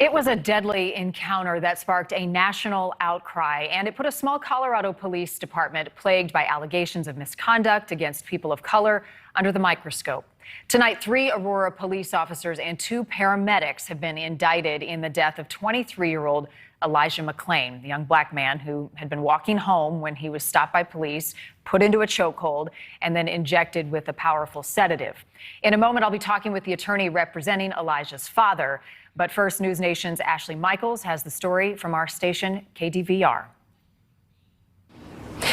It was a deadly encounter that sparked a national outcry, and it put a small Colorado police department plagued by allegations of misconduct against people of color under the microscope. Tonight, 3 Aurora police officers and 2 paramedics have been indicted in the death of 23-year-old Elijah McClain, the young black man who had been walking home when he was stopped by police, put into a chokehold, and then injected with a powerful sedative. In a moment, I'll be talking with the attorney representing Elijah's father. But first, NewsNation's Ashley Michaels has the story from our station, KDVR.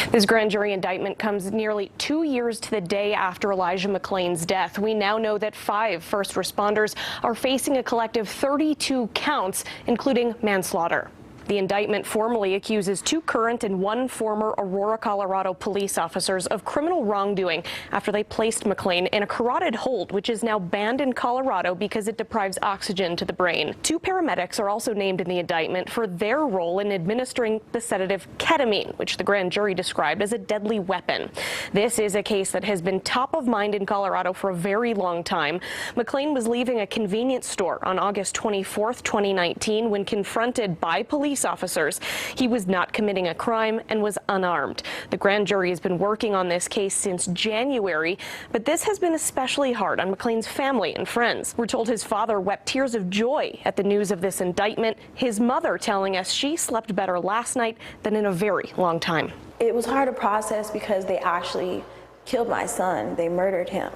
This grand jury indictment comes nearly 2 years to the day after Elijah McClain's death. We now know that 5 first responders are facing a collective 32 counts, including manslaughter. The indictment formally accuses 2 current and 1 former Aurora, Colorado police officers of criminal wrongdoing after they placed McClain in a carotid hold, which is now banned in Colorado because it deprives oxygen to the brain. 2 paramedics are also named in the indictment for their role in administering the sedative ketamine, which the grand jury described as a deadly weapon. This is a case that has been top of mind in Colorado for a very long time. McClain was leaving a convenience store on August 24th, 2019, when confronted by police officers. He was not committing a crime and was unarmed. The grand jury has been working on this case since January, but this has been especially hard on McClain's family and friends. We're told his father wept tears of joy at the news of this indictment, his mother telling us she slept better last night than in a very long time. It was hard to process because they actually killed my son. They murdered him,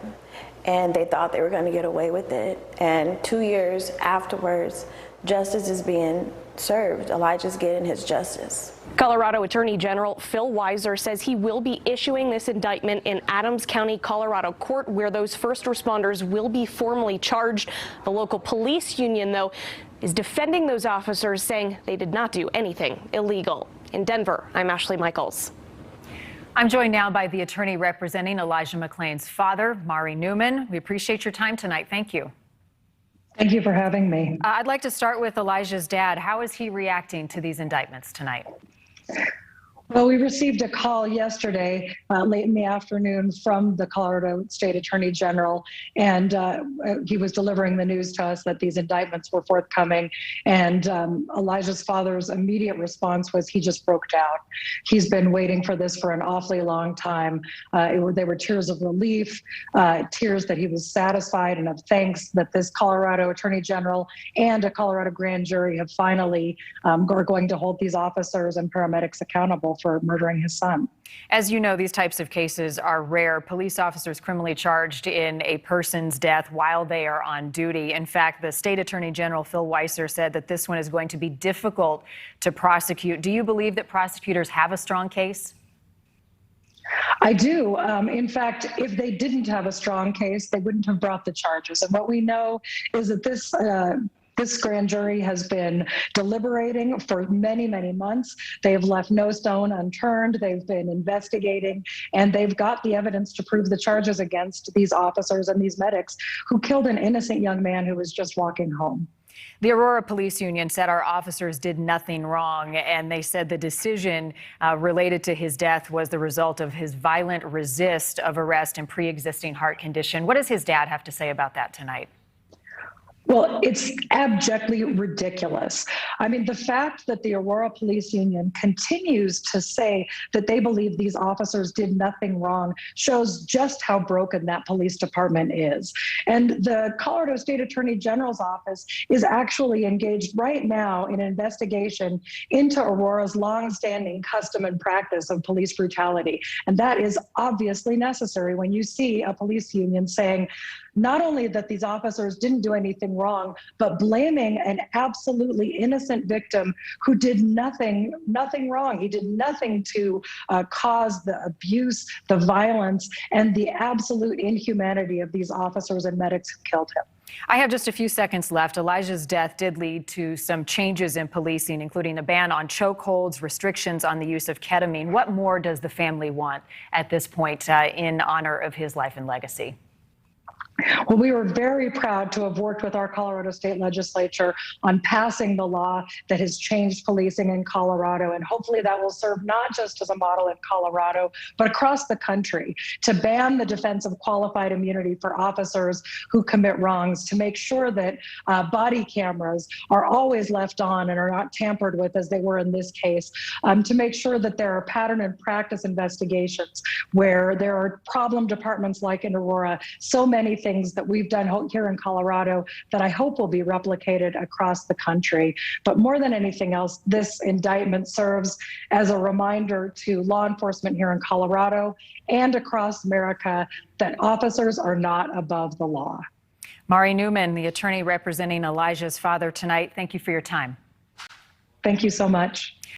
and they thought they were going to get away with it. And 2 years afterwards, justice is being served. Elijah's getting his justice. Colorado Attorney General Phil Weiser says he will be issuing this indictment in Adams County, Colorado court, where those first responders will be formally charged. The local police union, though, is defending those officers, saying they did not do anything illegal. In Denver, I'm Ashley Michaels. I'm joined now by the attorney representing Elijah McClain's father, Mari Newman. We appreciate your time tonight. Thank you. Thank you for having me. I'd like to start with Elijah's dad. How is he reacting to these indictments tonight? Well, we received a call yesterday, late in the afternoon, from the Colorado State Attorney General, and he was delivering the news to us that these indictments were forthcoming. And Elijah's father's immediate response was he just broke down. He's been waiting for this for an awfully long time. They were tears of relief, tears that he was satisfied and of thanks that this Colorado Attorney General and a Colorado grand jury have finally are going to hold these officers and paramedics accountable for murdering his son. As you know, these types of cases are rare. Police officers criminally charged in a person's death while they are on duty. In fact, the state attorney general, Phil Weiser, said that this one is going to be difficult to prosecute. Do you believe that prosecutors have a strong case? I do. In fact, if they didn't have a strong case, they wouldn't have brought the charges. And what we know is that this grand jury has been deliberating for many, many months. They have left no stone unturned. They've been investigating, and they've got the evidence to prove the charges against these officers and these medics who killed an innocent young man who was just walking home. The Aurora Police Union said our officers did nothing wrong, and they said the decision related to his death was the result of his violent resist of arrest and pre-existing heart condition. What does his dad have to say about that tonight? Well, it's abjectly ridiculous. I mean, the fact that the Aurora Police Union continues to say that they believe these officers did nothing wrong shows just how broken that police department is. And the Colorado State Attorney General's office is actually engaged right now in an investigation into Aurora's longstanding custom and practice of police brutality. And that is obviously necessary when you see a police union saying, not only that these officers didn't do anything wrong, but blaming an absolutely innocent victim who did nothing wrong. He did nothing to cause the abuse, the violence, and the absolute inhumanity of these officers and medics who killed him. I have just a few seconds left. Elijah's death did lead to some changes in policing, including a ban on chokeholds, restrictions on the use of ketamine. What more does the family want at this point in honor of his life and legacy? Well, we were very proud to have worked with our Colorado State Legislature on passing the law that has changed policing in Colorado. And hopefully that will serve not just as a model in Colorado, but across the country to ban the defense of qualified immunity for officers who commit wrongs, to make sure that body cameras are always left on and are not tampered with as they were in this case, to make sure that there are pattern and practice investigations where there are problem departments like in ELUAH, so many things that we've done here in Colorado that I hope will be replicated across the country. But more than anything else, this indictment serves as a reminder to law enforcement here in Colorado and across America that officers are not above the law. Mari Newman, the attorney representing Elijah's father tonight, thank you for your time. Thank you so much.